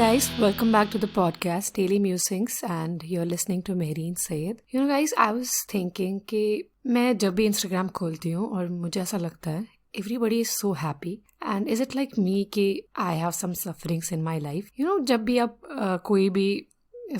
guys, welcome back to the podcast Daily Musings and you're listening to Mehreen Sayed. You know guys, I was thinking कि मैं जब भी Instagram खोलती हूँ और मुझे ऐसा लगता है everybody is so happy and is it like me कि I have some sufferings in my life. You know, जब भी आप कोई भी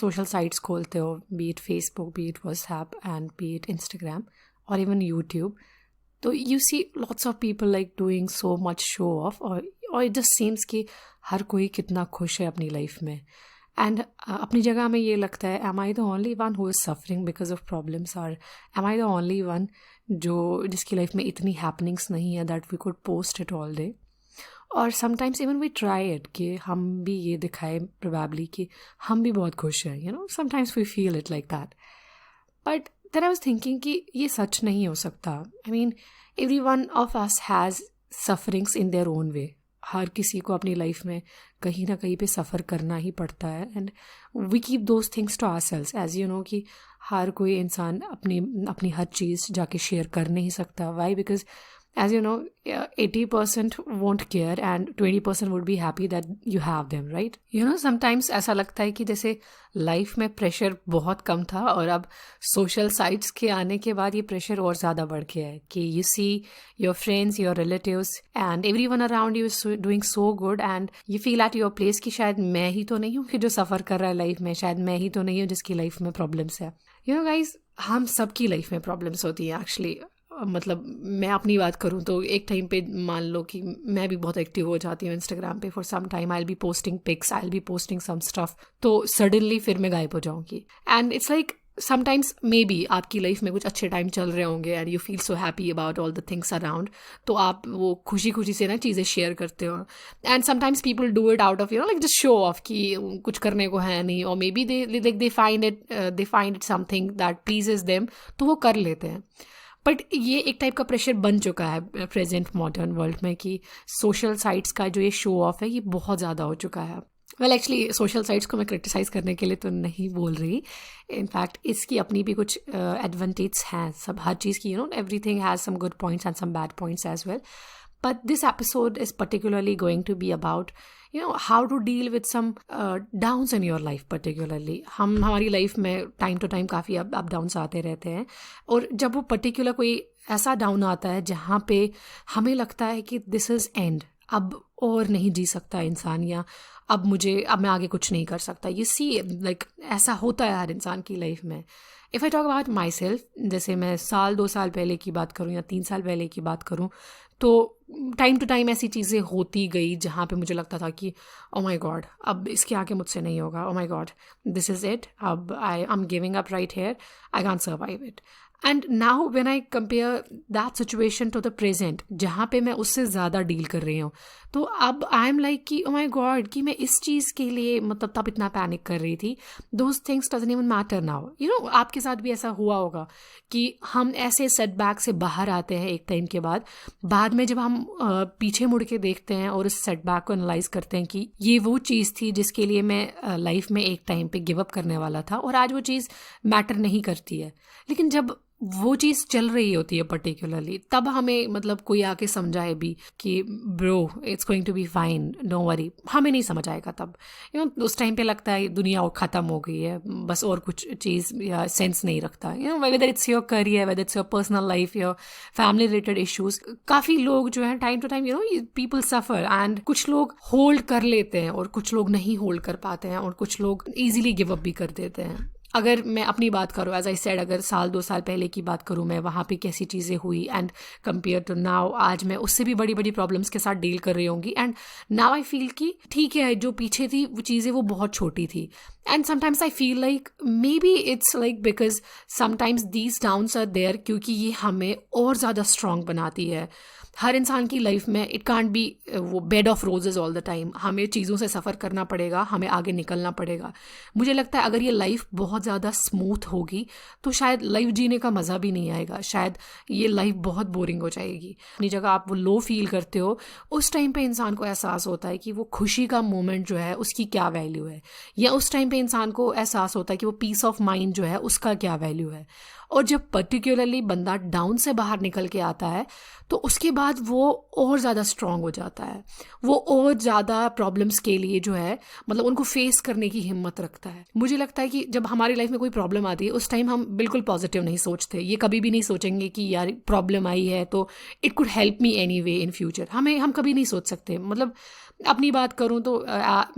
social sites खोलते हो, be it Facebook, be it WhatsApp and be it Instagram or even YouTube, तो you see lots of people like doing so much show off और it just seems कि हर कोई कितना खुश है अपनी लाइफ में एंड अपनी जगह में ये लगता है am I the only one who is suffering because of problems or am I the only one जिसकी लाइफ में इतनी happenings नहीं है that we could post it all day और sometimes even we try it कि हम भी ये दिखाए probably कि हम भी बहुत खुश हैं, you know, sometimes we feel it like that. But then I was thinking कि ये सच नहीं हो सकता. I mean, every one of us has sufferings in their own way. हर किसी को अपनी लाइफ में कहीं ना कहीं पे सफ़र करना ही पड़ता है and we keep those things to ourselves as you know कि हर कोई इंसान अपनी हर चीज़ जाके शेयर कर नहीं सकता. Why? Because as you know, 80% won't care and 20% would be happy that you have them, right? You know, sometimes ऐसा लगता है कि जैसे लाइफ में प्रेशर बहुत कम था और अब सोशल साइट्स के आने के बाद ये प्रेशर और ज़्यादा बढ़ गया है कि you see your friends, your relatives and everyone around you is doing so good and you feel at your place कि शायद मैं ही तो नहीं हूँ कि जो सफ़र कर रहा है लाइफ में, शायद मैं ही तो नहीं हूँ जिसकी लाइफ में प्रॉब्लम्स है. You know guys, हम सबकी लाइफ में प्रॉब्लम्स होती हैं एक्चुअली. मतलब मैं अपनी बात करूँ तो एक टाइम पे मान लो कि मैं भी बहुत एक्टिव हो जाती हूँ इंस्टाग्राम पे. For some time I will be posting pics, I will be posting some stuff, तो सडनली फिर मैं गायब हो जाऊँगी. And it's like sometimes maybe आपकी लाइफ में कुछ अच्छे टाइम चल रहे होंगे and you feel so happy about all the things around, तो आप वो खुशी खुशी से ना चीज़ें शेयर करते हो. And sometimes people do it out of, you know, like just show off कि कुछ करने को है नहीं, और may be they find it something that pleases them, तो वो कर लेते हैं. बट ये एक टाइप का प्रेशर बन चुका है प्रेजेंट मॉडर्न वर्ल्ड में कि सोशल साइट्स का जो ये शो ऑफ है ये बहुत ज़्यादा हो चुका है. वेल एक्चुअली सोशल साइट्स को मैं क्रिटिसाइज़ करने के लिए तो नहीं बोल रही. इनफैक्ट इसकी अपनी भी कुछ एडवांटेज हैं, सब हर चीज़ की, you know, everything has some good points and some bad points as well. But this episode is particularly going to be about, you know, how to deal with some downs in your life particularly. हमारी life में time to time काफ़ी up downs आते रहते हैं और जब वो particular कोई ऐसा डाउन आता है जहाँ पे हमें लगता है कि दिस इज़ एंड, अब और नहीं जी सकता इंसान, या अब मैं आगे कुछ नहीं कर सकता. ये सी लाइक ऐसा होता है हर इंसान की लाइफ में. If I talk about my self, जैसे मैं 2 साल पहले की बात करूँ या 3 साल पहले की बात करूँ, तो टाइम टू टाइम ऐसी चीज़ें होती गई जहाँ पे मुझे लगता था कि ओ माय गॉड, अब इसके आगे मुझसे नहीं होगा, oh my god, this is it, अब I am giving up right here, I can't survive it. And now when I compare that situation to the present जहाँ पे मैं उससे ज़्यादा डील कर रही हूँ, तो अब आई एम लाइक कि ओ माय गॉड कि मैं इस चीज़ के लिए मतलब तब इतना पैनिक कर रही थी. Those things doesn't even matter now. You know, आपके साथ भी ऐसा हुआ होगा कि हम ऐसे सेटबैक से बाहर आते हैं एक टाइम के बाद में जब हम पीछे मुड़ के देखते हैं और उस सेटबैक को एनालाइज करते हैं कि ये वो चीज़ थी जिसके लिए मैं लाइफ में एक टाइम पे गिव अप करने वाला था और आज वो चीज़ मैटर नहीं करती है. लेकिन जब वो चीज़ चल रही होती है पर्टिकुलरली, तब हमें मतलब कोई आके समझाए भी कि bro it's going to be fine, no worry, हमें नहीं समझ आएगा तब. यू नो, उस टाइम पे लगता है दुनिया और ख़त्म हो गई है, बस और कुछ चीज़ या सेंस नहीं रखता. You know, whether it's your career, whether it's your personal life, your family related issues, काफ़ी लोग जो है time to time, you know, people suffer and कुछ लोग होल्ड कर लेते हैं और कुछ लोग नहीं होल्ड कर पाते हैं और कुछ लोग ईजिली गिव अप भी कर देते हैं. अगर मैं अपनी बात करूँ, एज आई सेड, अगर 2 साल पहले की बात करूँ मैं, वहाँ पे कैसी चीज़ें हुई एंड कंपेयर टू नाउ, आज मैं उससे भी बड़ी बड़ी प्रॉब्लम्स के साथ डील कर रही होंगी. एंड नाउ आई फील कि ठीक है, जो पीछे थी वो चीज़ें वो बहुत छोटी थी. And sometimes I feel like maybe it's like because sometimes these downs are there, क्योंकि ये हमें और ज़्यादा स्ट्रॉन्ग बनाती है. हर इंसान की लाइफ में इट कांट बी वो bed of roses all the time. हमें चीज़ों से सफ़र करना पड़ेगा, हमें आगे निकलना पड़ेगा. मुझे लगता है अगर ये लाइफ बहुत बहुत ज़्यादा स्मूथ होगी तो शायद लाइफ जीने का मज़ा भी नहीं आएगा, शायद ये लाइफ बहुत बोरिंग हो जाएगी। अपनी जगह आप वो लो फील करते हो, उस टाइम पे इंसान को एहसास होता है कि वो खुशी का मोमेंट जो है उसकी क्या वैल्यू है, या उस टाइम पे इंसान को एहसास होता है कि वो पीस ऑफ माइंड जो है उसका क्या वैल्यू है। और जब पर्टिकुलरली बंदा डाउन से बाहर निकल के आता है तो उसके बाद वो और ज़्यादा स्ट्रांग हो जाता है, वो और ज़्यादा प्रॉब्लम्स के लिए जो है मतलब उनको फेस करने की हिम्मत रखता है। मुझे लगता है कि जब हमारी लाइफ में कोई प्रॉब्लम आती है उस टाइम हम बिल्कुल पॉजिटिव नहीं सोचते, ये कभी भी नहीं सोचेंगे कि यार प्रॉब्लम आई है तो it could help me any way in future, हम कभी नहीं सोच सकते। मतलब अपनी बात करूँ तो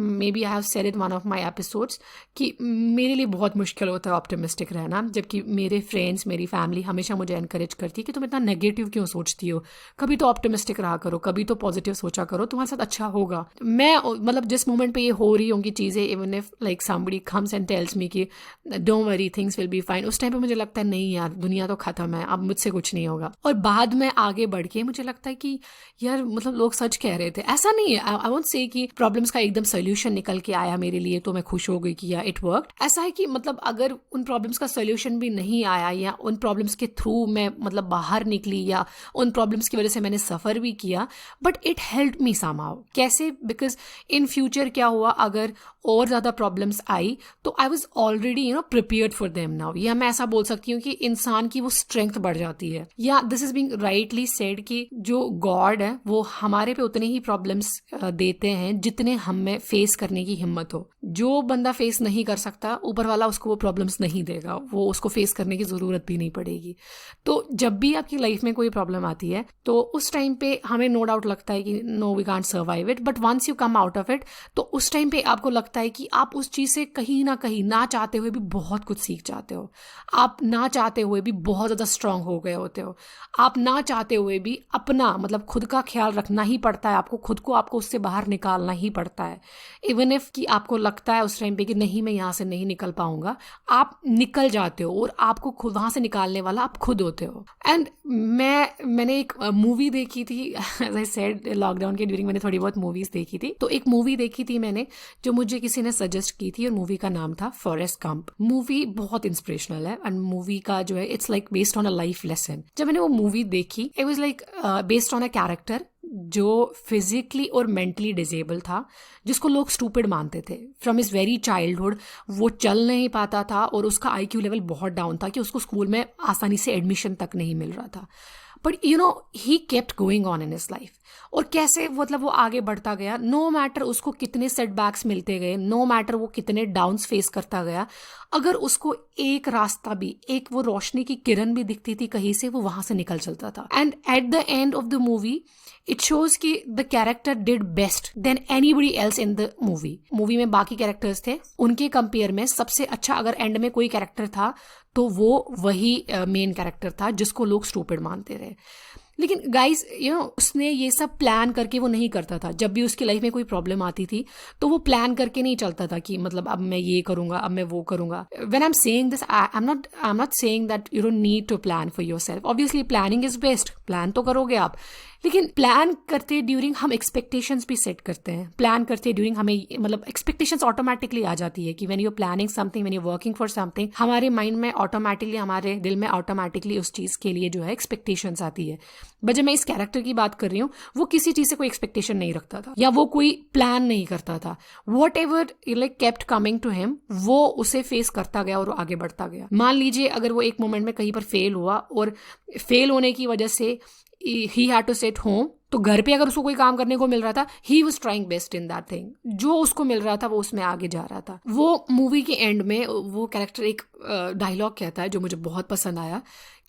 maybe I have said it one of my episodes कि मेरे लिए बहुत मुश्किल होता है ऑप्टिमिस्टिक रहना, जबकि मेरे फ्रेंड्स मेरी फैमिली हमेशा मुझे एनकरेज करती है कि तुम इतना नेगेटिव क्यों सोचती हो, कभी तो ऑप्टिमिस्टिक रहा करो, कभी तो पॉजिटिव सोचा करो, तुम्हारे साथ अच्छा होगा। मैं मतलब जिस मोमेंट पे ये हो रही होंगी चीज़ें, even if like somebody comes and tells me कि don't worry things will be fine, उस टाइम पे मुझे लगता है नहीं यार दुनिया तो खत्म है, अब मुझसे कुछ नहीं होगा। और बाद में आगे बढ़ के मुझे लगता है कि यार मतलब लोग सच कह रहे थे, ऐसा नहीं है। आई वोंट से कि प्रॉब्लम्स का एकदम सोल्यूशन निकल के आया मेरे लिए तो मैं खुश हो गई कि या इट वर्क। ऐसा है कि मतलब अगर उन प्रॉब्लम्स का सोल्यूशन भी नहीं आया या उन प्रॉब्लम्स के थ्रू मैं मतलब बाहर निकली या उन प्रॉब्लम्स की वजह से मैंने सफ़र भी किया, but it help me somehow. कैसे? बिकॉज इन फ्यूचर क्या हुआ, अगर और ज़्यादा प्रॉब्लम्स आई तो I was already prepared for them now, या मैं ऐसा बोल सकती हूँ कि इंसान की वो स्ट्रेंथ बढ़ जाती है। या this is being rightly said कि जो गॉड है वो हमारे पे उतने ही प्रॉब्लम्स देते हैं जितने हम में फेस करने की हिम्मत हो। जो बंदा फेस नहीं कर सकता ऊपर वाला उसको वो प्रॉब्लम्स नहीं देगा, वो उसको फेस करने की ज़रूरत भी नहीं पड़ेगी। तो जब भी आपकी लाइफ में कोई प्रॉब्लम आती है तो उस टाइम पे हमें नो डाउट लगता है कि no we can't survive it, but once you come out of it तो उस टाइम पे आपको लगता है कि आप उस चीज़ से कहीं ना चाहते हुए भी बहुत कुछ सीख जाते हो, आप ना चाहते हुए भी बहुत ज़्यादा स्ट्रांग हो गए होते हो, आप ना चाहते हुए भी अपना मतलब खुद का ख्याल रखना ही पड़ता है, आपको खुद को आपको उससे बाहर निकालना ही पड़ता है। इवन इफ कि आपको लगता है उस टाइम पे कि नहीं मैं यहाँ से नहीं निकल पाऊंगा, आप निकल जाते हो और आपको खुद वहाँ से निकालने वाला आप खुद होते हो। एंड मैंने एक मूवी देखी थी एज आई सेड लॉकडाउन के ड्यूरिंग मैंने थोड़ी बहुत मूवीज देखी थी, तो एक मूवी देखी थी मैंने जो मुझे किसी ने सजेस्ट की थी और मूवी का नाम था फॉरेस्ट गंप। मूवी बहुत इंस्पिरेशनल है एंड मूवी का जो है it's like based on a life lesson. जब मैंने वो मूवी देखी it was like based on a character जो फिजिकली और मेंटली डिजेबल था, जिसको लोग स्टूपिड मानते थे फ्रॉम हिज वेरी चाइल्डहुड। वो चल नहीं पाता था और उसका आईक्यू लेवल बहुत डाउन था कि उसको स्कूल में आसानी से एडमिशन तक नहीं मिल रहा था, but he kept going on in his life. और कैसे मतलब वो आगे बढ़ता गया, नो मैटर उसको कितने सेटबैक्स मिलते गए, नो मैटर वो कितने डाउन्स फेस करता गया, अगर उसको एक रास्ता भी, एक वो रोशनी की किरण भी दिखती थी कहीं से, वो वहां से निकल चलता था। And at the end of the movie it shows कि the character did best then anybody else in the movie. Movie में बाकी कैरेक्टर्स थे, उनके कंपेयर में सबसे अच्छा अगर एंड में कोई कैरेक्टर था तो वो वही मेन कैरेक्टर था जिसको लोग स्टूपिड मानते रहे। लेकिन गाइज उसने ये सब प्लान करके वो नहीं करता था। जब भी उसकी लाइफ में कोई प्रॉब्लम आती थी तो वो प्लान करके नहीं चलता था कि मतलब अब मैं ये करूंगा, अब मैं वो करूंगा। When I am saying this I am not saying that you don't need to plan for yourself. Obviously planning is best, plan तो करोगे आप, लेकिन प्लान करते ड्यूरिंग हम एक्सपेक्टेशंस भी सेट करते हैं। प्लान करते ड्यूरिंग हमें मतलब एक्सपेक्टेशंस ऑटोमेटिकली आ जाती है कि when you are planning something, when you are working for something, हमारे माइंड में ऑटोमेटिकली, हमारे दिल में ऑटोमेटिकली उस चीज़ के लिए जो है एक्सपेक्टेशंस आती है। बट जब मैं इस कैरेक्टर की बात कर रही हूँ, वो किसी चीज़ से कोई एक्सपेक्टेशन नहीं रखता था या वो कोई प्लान नहीं करता था। Whatever like kept coming to him, वो उसे फेस करता गया और आगे बढ़ता गया। मान लीजिए अगर वो एक मोमेंट में कहीं पर फेल हुआ और फेल होने की वजह से he had to sit home, तो घर पे अगर उसको कोई काम करने को मिल रहा था, he was trying best in that thing, जो उसको मिल रहा था वो उसमें आगे जा रहा था। वो मूवी के एंड में वो कैरेक्टर एक डायलॉग कहता है जो मुझे बहुत पसंद आया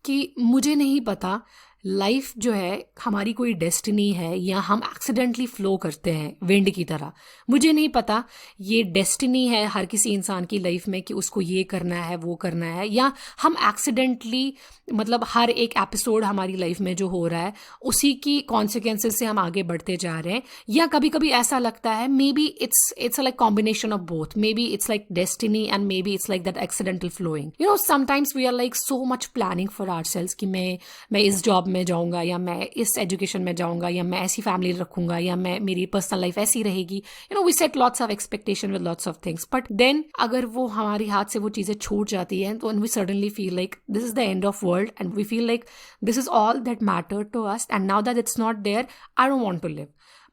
कि मुझे नहीं पता लाइफ जो है हमारी कोई डेस्टिनी है या हम एक्सीडेंटली फ्लो करते हैं विंड की तरह। मुझे नहीं पता ये डेस्टिनी है हर किसी इंसान की लाइफ में कि उसको ये करना है वो करना है, या हम एक्सीडेंटली मतलब हर एक एपिसोड हमारी लाइफ में जो हो रहा है उसी की कॉन्सिक्वेंसेस से हम आगे बढ़ते जा रहे हैं। या कभी कभी ऐसा लगता है maybe it's like combination of both, maybe it's like destiny and maybe it's like that accidental flowing. Sometimes we are like so much planning for ourselves कि मैं इस जॉब में जाऊँगा, या मैं इस एजुकेशन में जाऊँगा, या मैं ऐसी फैमिली रखूँगा, या मैं मेरी पर्सनल लाइफ ऐसी रहेगी. We set lots of expectation with lots of things. But then अगर वो हमारे हाथ से वो चीज़ें छूट जाती हैं, तो we suddenly feel like this is the end of world, and we feel like this is all that matter to us, and now that it's not there, I don't want to live.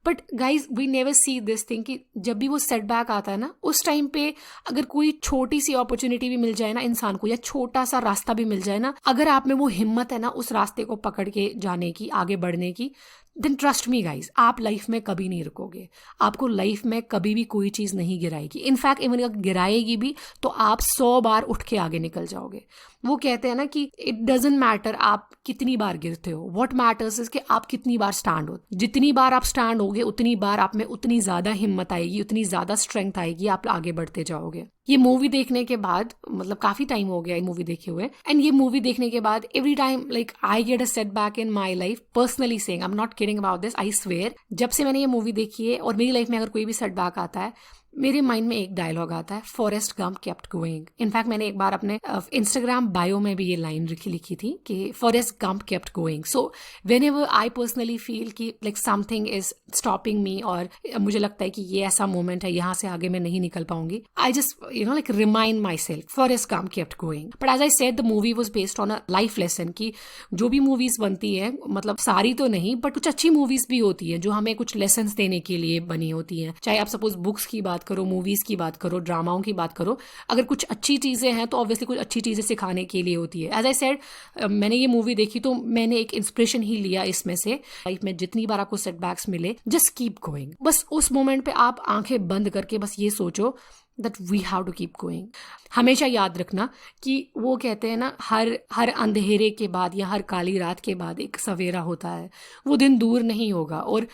But guys we never see this thing कि जब भी वो setback आता है ना, उस time पे अगर कोई छोटी सी अपॉर्चुनिटी भी मिल जाए ना इंसान को, या छोटा सा रास्ता भी मिल जाए ना, अगर आप में वो हिम्मत है ना उस रास्ते को पकड़ के जाने की, आगे बढ़ने की, देन ट्रस्ट मी गाइज, आप लाइफ में कभी नहीं रुकोगे. आपको लाइफ में कभी भी कोई चीज़ नहीं गिराएगी. इनफैक्ट इवन अगर गिराएगी भी तो आप 100 बार उठ के आगे निकल जाओगे. वो कहते हैं ना कि इट डजेंट मैटर आप कितनी बार गिरते हो, व्हाट मैटर्स इज कि आप कितनी बार स्टैंड हो. जितनी बार आप स्टैंड होगे उतनी बार आप में उतनी ज़्यादा हिम्मत आएगी, उतनी ज़्यादा स्ट्रेंथ आएगी, आप आगे बढ़ते जाओगे. ये मूवी देखने के बाद, मतलब काफ़ी टाइम हो गया ये मूवी देखे हुए, एंड ये मूवी देखने के बाद every time like I get a setback in my life, personally saying, I am not kidding about this, I swear. जब से मैंने ये मूवी देखी है और मेरी लाइफ में अगर कोई भी सेटबैक आता है, मेरे माइंड में एक डायलॉग आता है, forest Gump kept going. In fact मैंने एक बार अपने इंस्टाग्राम बायो में भी ये लाइन लिखी थी कि Forrest Gump kept going. So whenever I personally feel कि like something is stopping me, और मुझे लगता है कि ये ऐसा मोमेंट है, यहाँ से आगे मैं नहीं निकल पाऊंगी, I just like remind myself Forrest Gump kept going. But as I said, the movie was based on a life lesson कि जो भी मूवीज बनती है, मतलब सारी तो नहीं बट कुछ अच्छी मूवीज भी होती है जो हमें कुछ लेसन देने के लिए बनी होती है. चाहे आप सपोज बुक्स की बात करो, मूवीज की बात करो, ड्रामाओं की बात करो, अगर कुछ अच्छी चीजें हैं तो ऑब्वियसली कुछ अच्छी चीजें सिखाने के लिए होती है. एज आई सेड, मैंने ये मूवी देखी तो मैंने एक इंस्पिरेशन ही लिया इसमें से. लाइफ में जितनी बार आपको सेटबैक्स मिले, जस्ट कीप गोइंग. बस उस मोमेंट पे आप आंखें बंद करके बस ये सोचो that we have to keep going. हमेशा याद रखना कि वो कहते हैं ना, हर अंधेरे के बाद या हर काली रात के बाद एक सवेरा होता है. वो दिन दूर नहीं होगा, और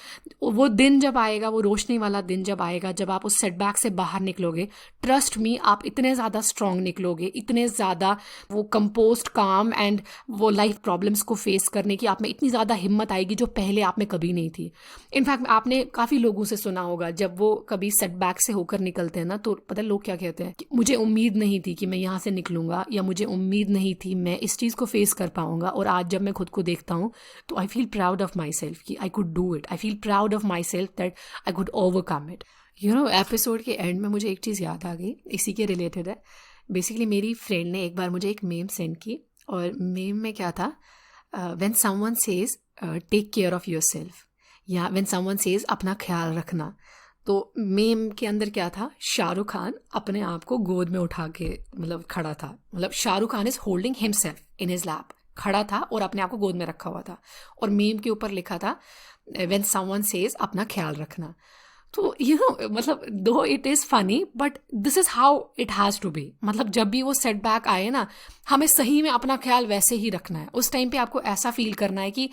वो दिन जब आएगा, वो रोशनी वाला दिन जब आएगा, जब आप उस सेटबैक से बाहर निकलोगे, ट्रस्ट मी, आप इतने ज़्यादा स्ट्रांग निकलोगे, इतने ज़्यादा वो कंपोस्ट, काम एंड वो लाइफ प्रॉब्लम्स को फेस करने की आप में इतनी ज़्यादा हिम्मत आएगी जो पहले आप में कभी नहीं थी. इनफैक्ट आपने काफ़ी लोगों से सुना होगा, जब वो कभी सेटबैक से होकर निकलते हैं ना, तो पता है लोग क्या कहते हैं कि मुझे उम्मीद नहीं थी कि मैं यहाँ से निकलूंगा, या मुझे उम्मीद नहीं थी मैं इस चीज़ को फेस कर पाऊंगा, और आज जब मैं खुद को देखता हूँ तो I feel proud of myself कि I could do it. I feel proud of myself that I could overcome it. Episode के एंड में मुझे एक चीज़ याद आ गई, इसी के रिलेटेड है. बेसिकली मेरी फ्रेंड ने एक बार मुझे एक मेम सेंड की, और मेम में क्या था, when someone says take care of yourself, या व्हेन समवन सेज अपना ख्याल रखना. तो मेम के अंदर क्या था, शाहरुख खान अपने आप को गोद में उठा के मतलब खड़ा था, मतलब Shahrukh Khan is holding himself in his lap, खड़ा था और अपने आप को गोद में रखा हुआ था, और मेम के ऊपर लिखा था व्हेन समवन सेज अपना ख्याल रखना. तो मतलब दो it is funny but this is how it has to be. मतलब जब भी वो सेटबैक आए ना, हमें सही में अपना ख्याल वैसे ही रखना है. उस टाइम पे आपको ऐसा फील करना है कि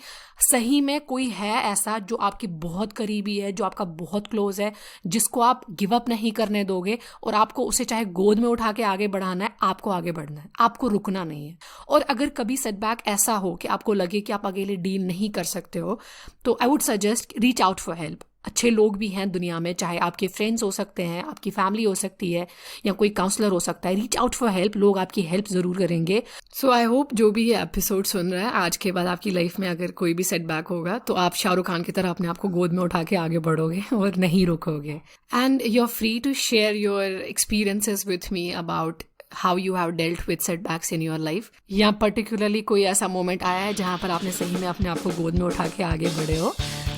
सही में कोई है ऐसा जो आपके बहुत करीबी है, जो आपका बहुत क्लोज है, जिसको आप गिव अप नहीं करने दोगे, और आपको उसे चाहे गोद में उठा के आगे बढ़ाना है, आपको आगे बढ़ना है, आपको रुकना नहीं है. और अगर कभी सेटबैक ऐसा हो कि आपको लगे कि आप अकेले डील नहीं कर सकते हो, तो I would suggest reach out for help. अच्छे लोग भी हैं दुनिया में, चाहे आपके फ्रेंड्स हो सकते हैं, आपकी फैमिली हो सकती है, या कोई काउंसलर हो सकता है. रीच आउट फॉर हेल्प, लोग आपकी हेल्प ज़रूर करेंगे. सो आई होप जो भी ये एपिसोड सुन रहा है, आज के बाद आपकी लाइफ में अगर कोई भी सेटबैक होगा तो आप शाहरुख खान की तरह अपने आप को गोद में उठा के आगे बढ़ोगे और नहीं रुकोगे. And you are free to share your experiences with me about how you have dealt with setbacks in your life, या पर्टिकुलरली कोई ऐसा मोमेंट आया है जहाँ पर आपने सही में अपने आप को गोद में उठा के आगे बढ़े हो.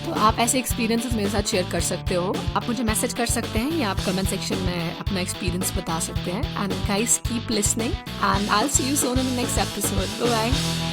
तो आप ऐसे एक्सपीरियंसेस मेरे साथ शेयर कर सकते हो. आप मुझे मैसेज कर सकते हैं, या आप कमेंट सेक्शन में अपना एक्सपीरियंस बता सकते हैं. And guys keep listening, and I will see you soon in the next episode. Bye.